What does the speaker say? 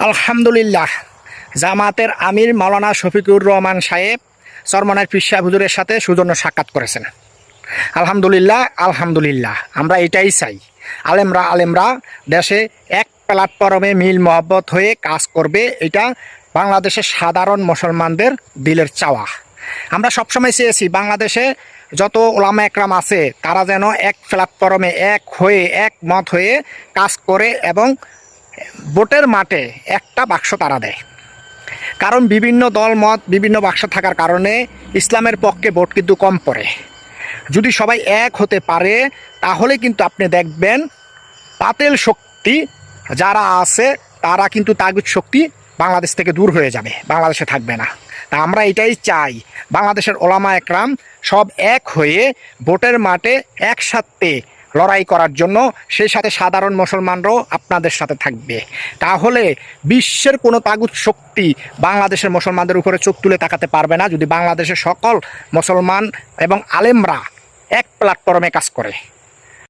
আলহামদুলিল্লাহ, জামাতের আমির মাওলানা শফিকুর রহমান সাহেব চরমনার পীর সাহেব হুজুরের সাথে সৌজন্য সাক্ষাৎ করেছেন। আলহামদুলিল্লাহ আলহামদুলিল্লাহ, আমরা এটাই চাই। আলেমরা দেশে এক প্ল্যাটফর্মে মিল মহব্বত হয়ে কাজ করবে, এটা বাংলাদেশের সাধারণ মুসলমানদের দিলের চাওয়া। আমরা সবসময় চেয়েছি বাংলাদেশে যত ওলামা একরাম আছে তারা যেন এক প্ল্যাটফর্মে এক হয়ে একমত হয়ে কাজ করে এবং ভোটের মাঠে একটা বাক্স তারা দেয়। কারণ বিভিন্ন দল মত বিভিন্ন বাক্স থাকার কারণে ইসলামের পক্ষে ভোট কিন্তু কম পড়ে। যদি সবাই এক হতে পারে তাহলে কিন্তু আপনি দেখবেন বাতিল শক্তি যারা আছে তারা কিন্তু তাগুত শক্তি বাংলাদেশ থেকে দূর হয়ে যাবে, বাংলাদেশে থাকবে না। তা আমরা এটাই চাই, বাংলাদেশের ওলামা একরাম সব এক হয়ে ভোটের মাঠে একসাথে লড়াই করার জন্য, সেই সাথে সাধারণ মুসলমানরাও আপনাদের সাথে থাকবে। তাহলে বিশ্বের কোনো তাগুত শক্তি বাংলাদেশের মুসলমানদের উপরে চোখ তুলে তাকাতে পারবে না, যদি বাংলাদেশের সকল মুসলমান এবং আলেমরা এক প্ল্যাটফর্মে কাজ করে।